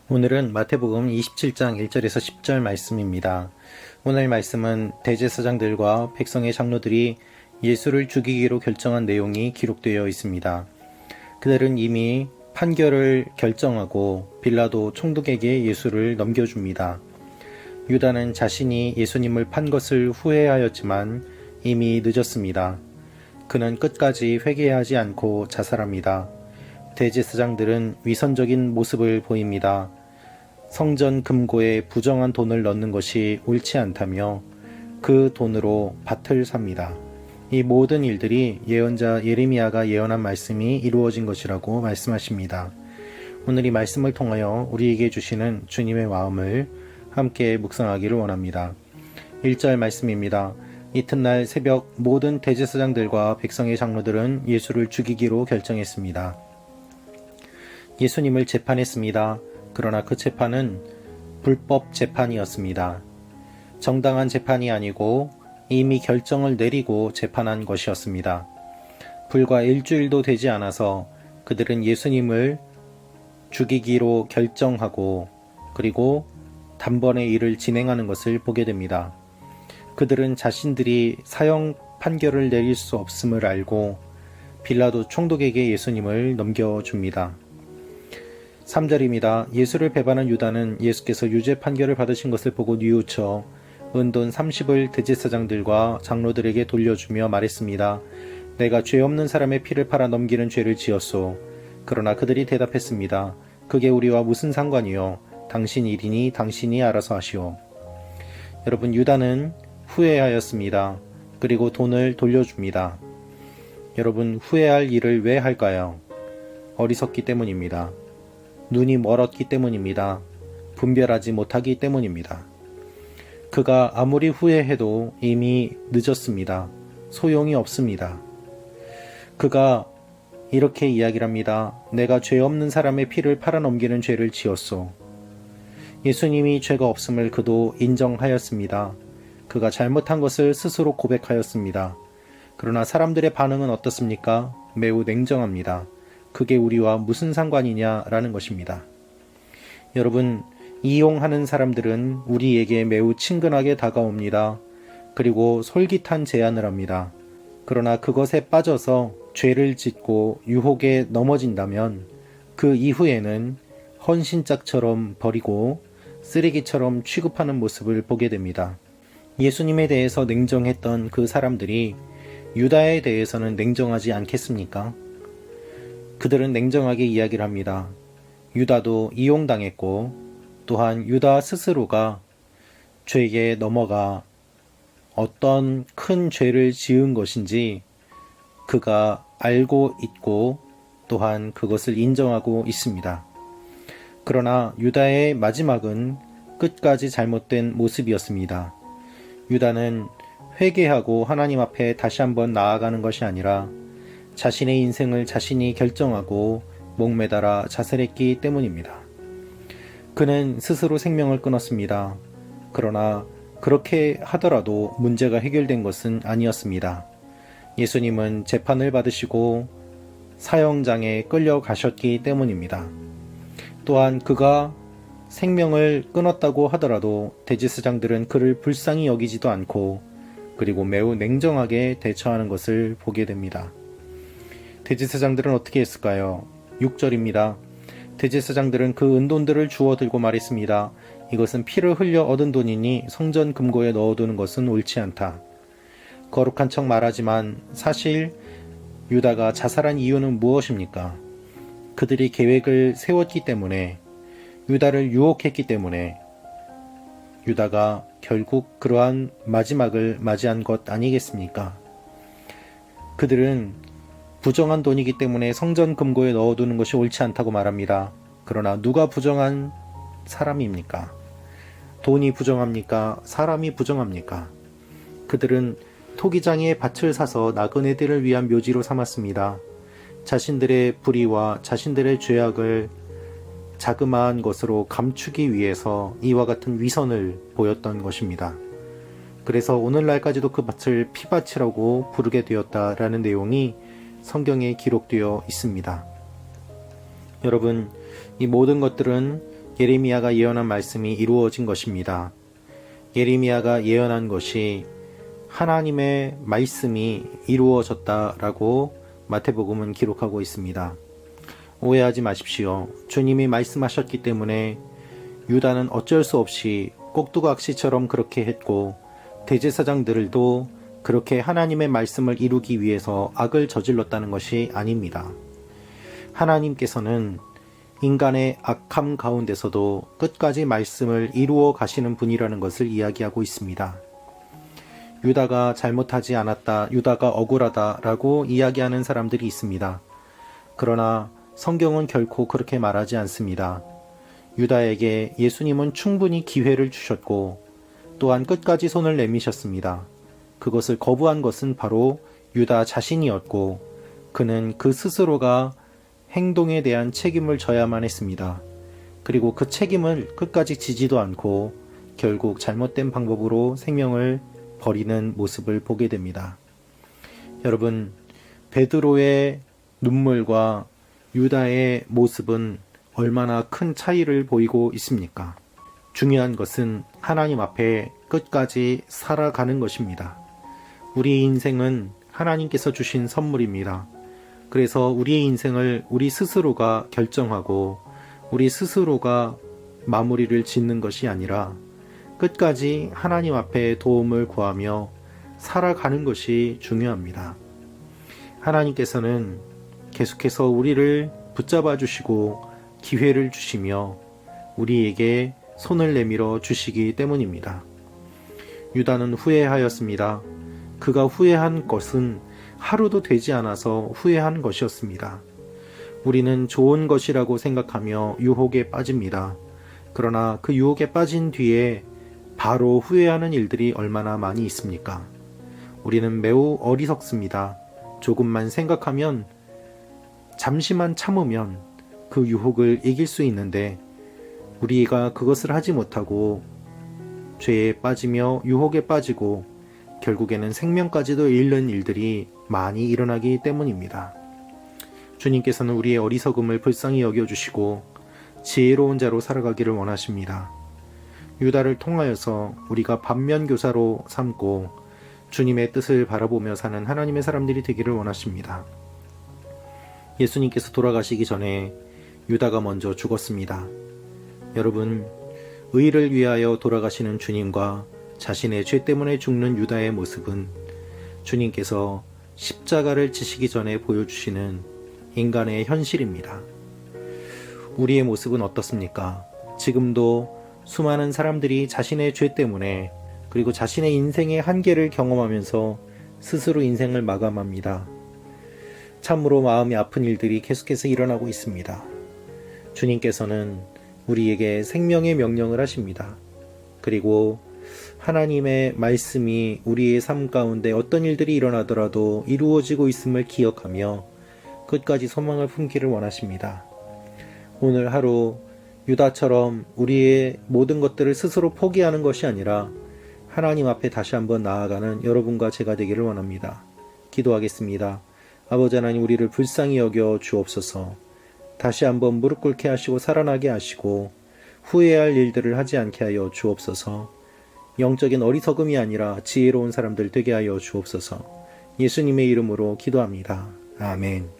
오늘은 마태복음 27장 1절에서 10절 말씀입니다. 오늘 말씀은 대제사장들과 백성의 장로들이 예수를 죽이기로 결정한 내용이 기록되어 있습니다. 그들은 이미 판결을 결정하고 빌라도 총독에게 예수를 넘겨줍니다. 유다는 자신이 예수님을 판 것을 후회하였지만 이미 늦었습니다. 그는 끝까지 회개하지 않고 자살합니다. 대제사장들은 위선적인 모습을 보입니다. 성전 금고에 부정한 돈을 넣는 것이 옳지 않다며 그 돈으로 밭을 삽니다. 이 모든 일들이 예언자 예레미야가 예언한 말씀이 이루어진 것이라고 말씀하십니다. 오늘 이 말씀을 통하여 우리에게 주시는 주님의 마음을 함께 묵상하기를 원합니다. 1절 말씀입니다. 이튿날 새벽 모든 대제사장들과 백성의 장로들은 예수를 죽이기로 결정했습니다. 예수님을 재판했습니다. 그러나 그 재판은 불법 재판이었습니다. 정당한 재판이 아니고 이미 결정을 내리고 재판한 것이었습니다. 불과 일주일도 되지 않아서 그들은 예수님을 죽이기로 결정하고 그리고 단번에 일을 진행하는 것을 보게 됩니다. 그들은 자신들이 사형 판결을 내릴 수 없음을 알고 빌라도 총독에게 예수님을 넘겨줍니다. 3절입니다. 예수를 배반한 유다는 예수께서 유죄 판결을 받으신 것을 보고 뉘우쳐 은돈 30을 대제사장들과 장로들에게 돌려주며 말했습니다. 내가 죄 없는 사람의 피를 팔아 넘기는 죄를 지었소. 그러나 그들이 대답했습니다. 그게 우리와 무슨 상관이요? 당신 일이니 당신이 알아서 하시오. 여러분, 유다는 후회하였습니다. 그리고 돈을 돌려줍니다. 여러분, 후회할 일을 왜 할까요? 어리석기 때문입니다. 눈이 멀었기 때문입니다. 분별하지 못하기 때문입니다. 그가 아무리 후회해도 이미 늦었습니다. 소용이 없습니다. 그가 이렇게 이야기를 합니다. 내가 죄 없는 사람의 피를 팔아넘기는 죄를 지었소. 예수님이 죄가 없음을 그도 인정하였습니다. 그가 잘못한 것을 스스로 고백하였습니다. 그러나 사람들의 반응은 어떻습니까? 매우 냉정합니다. 그게 우리와 무슨 상관이냐라는 것입니다. 여러분, 이용하는 사람들은 우리에게 매우 친근하게 다가옵니다. 그리고 솔깃한 제안을 합니다. 그러나 그것에 빠져서 죄를 짓고 유혹에 넘어진다면 그 이후에는 헌신짝처럼 버리고 쓰레기처럼 취급하는 모습을 보게 됩니다. 예수님에 대해서 냉정했던 그 사람들이 유다에 대해서는 냉정하지 않겠습니까? 그들은 냉정하게 이야기를 합니다. 유다도 이용당했고 또한 유다 스스로가 죄에 넘어가 어떤 큰 죄를 지은 것인지 그가 알고 있고 또한 그것을 인정하고 있습니다. 그러나 유다의 마지막은 끝까지 잘못된 모습이었습니다. 유다는 회개하고 하나님 앞에 다시 한번 나아가는 것이 아니라 자신의 인생을 자신이 결정하고 목매달아 자살했기 때문입니다. 그는 스스로 생명을 끊었습니다. 그러나 그렇게 하더라도 문제가 해결된 것은 아니었습니다. 예수님은 재판을 받으시고 사형장에 끌려가셨기 때문입니다. 또한 그가 생명을 끊었다고 하더라도 대제사장들은 그를 불쌍히 여기지도 않고 그리고 매우 냉정하게 대처하는 것을 보게 됩니다. 대제사장들은 어떻게 했을까요? 6절입니다. 대제사장들은 그 은돈들을 주워 들고 말했습니다. 이것은 피를 흘려 얻은 돈이니 성전 금고에 넣어두는 것은 옳지 않다. 거룩한 척 말하지만 사실 유다가 자살한 이유는 무엇입니까? 그들이 계획을 세웠기 때문에, 유다를 유혹했기 때문에 유다가 결국 그러한 마지막을 맞이한 것 아니겠습니까? 그들은 부정한 돈이기 때문에 성전 금고에 넣어두는 것이 옳지 않다고 말합니다. 그러나 누가 부정한 사람입니까? 돈이 부정합니까? 사람이 부정합니까? 그들은 토기장에 밭을 사서 나그네들을 위한 묘지로 삼았습니다. 자신들의 불의와 자신들의 죄악을 자그마한 것으로 감추기 위해서 이와 같은 위선을 보였던 것입니다. 그래서 오늘날까지도 그 밭을 피밭이라고 부르게 되었다라는 내용이 성경에 기록되어 있습니다. 여러분, 이 모든 것들은 예레미야가 예언한 말씀이 이루어진 것입니다. 예레미야가 예언한 것이 하나님의 말씀이 이루어졌다라고 마태복음은 기록하고 있습니다. 오해하지 마십시오. 주님이 말씀하셨기 때문에 유다는 어쩔 수 없이 꼭두각시처럼 그렇게 했고, 대제사장들도 그렇게 하나님의 말씀을 이루기 위해서 악을 저질렀다는 것이 아닙니다. 하나님께서는 인간의 악함 가운데서도 끝까지 말씀을 이루어 가시는 분이라는 것을 이야기하고 있습니다. 유다가 잘못하지 않았다, 유다가 억울하다라고 이야기하는 사람들이 있습니다. 그러나 성경은 결코 그렇게 말하지 않습니다. 유다에게 예수님은 충분히 기회를 주셨고 또한 끝까지 손을 내미셨습니다. 그것을 거부한 것은 바로 유다 자신이었고, 그는 그 스스로가 행동에 대한 책임을 져야만 했습니다. 그리고 그 책임을 끝까지 지지도 않고 결국 잘못된 방법으로 생명을 버리는 모습을 보게 됩니다. 여러분, 베드로의 눈물과 유다의 모습은 얼마나 큰 차이를 보이고 있습니까? 중요한 것은 하나님 앞에 끝까지 살아가는 것입니다. 우리의 인생은 하나님께서 주신 선물입니다. 그래서 우리의 인생을 우리 스스로가 결정하고 우리 스스로가 마무리를 짓는 것이 아니라 끝까지 하나님 앞에 도움을 구하며 살아가는 것이 중요합니다. 하나님께서는 계속해서 우리를 붙잡아 주시고 기회를 주시며 우리에게 손을 내밀어 주시기 때문입니다. 유다는 후회하였습니다. 그가 후회한 것은 하루도 되지 않아서 후회한 것이었습니다. 우리는 좋은 것이라고 생각하며 유혹에 빠집니다. 그러나 그 유혹에 빠진 뒤에 바로 후회하는 일들이 얼마나 많이 있습니까? 우리는 매우 어리석습니다. 조금만 생각하면, 잠시만 참으면 그 유혹을 이길 수 있는데 우리가 그것을 하지 못하고 죄에 빠지며 유혹에 빠지고 결국에는 생명까지도 잃는 일들이 많이 일어나기 때문입니다. 주님께서는 우리의 어리석음을 불쌍히 여겨주시고 지혜로운 자로 살아가기를 원하십니다. 유다를 통하여서 우리가 반면교사로 삼고 주님의 뜻을 바라보며 사는 하나님의 사람들이 되기를 원하십니다. 예수님께서 돌아가시기 전에 유다가 먼저 죽었습니다. 여러분, 의를 위하여 돌아가시는 주님과 자신의 죄 때문에 죽는 유다의 모습은 주님께서 십자가를 지시기 전에 보여주시는 인간의 현실입니다. 우리의 모습은 어떻습니까? 지금도 수많은 사람들이 자신의 죄 때문에, 그리고 자신의 인생의 한계를 경험하면서 스스로 인생을 마감합니다. 참으로 마음이 아픈 일들이 계속해서 일어나고 있습니다. 주님께서는 우리에게 생명의 명령을 하십니다. 그리고 하나님의 말씀이 우리의 삶 가운데 어떤 일들이 일어나더라도 이루어지고 있음을 기억하며 끝까지 소망을 품기를 원하십니다. 오늘 하루 유다처럼 우리의 모든 것들을 스스로 포기하는 것이 아니라 하나님 앞에 다시 한번 나아가는 여러분과 제가 되기를 원합니다. 기도하겠습니다. 아버지 하나님, 우리를 불쌍히 여겨 주옵소서. 다시 한번 무릎 꿇게 하시고 살아나게 하시고 후회할 일들을 하지 않게 하여 주옵소서. 영적인 어리석음이 아니라 지혜로운 사람들 되게 하여 주옵소서. 예수님의 이름으로 기도합니다. 아멘.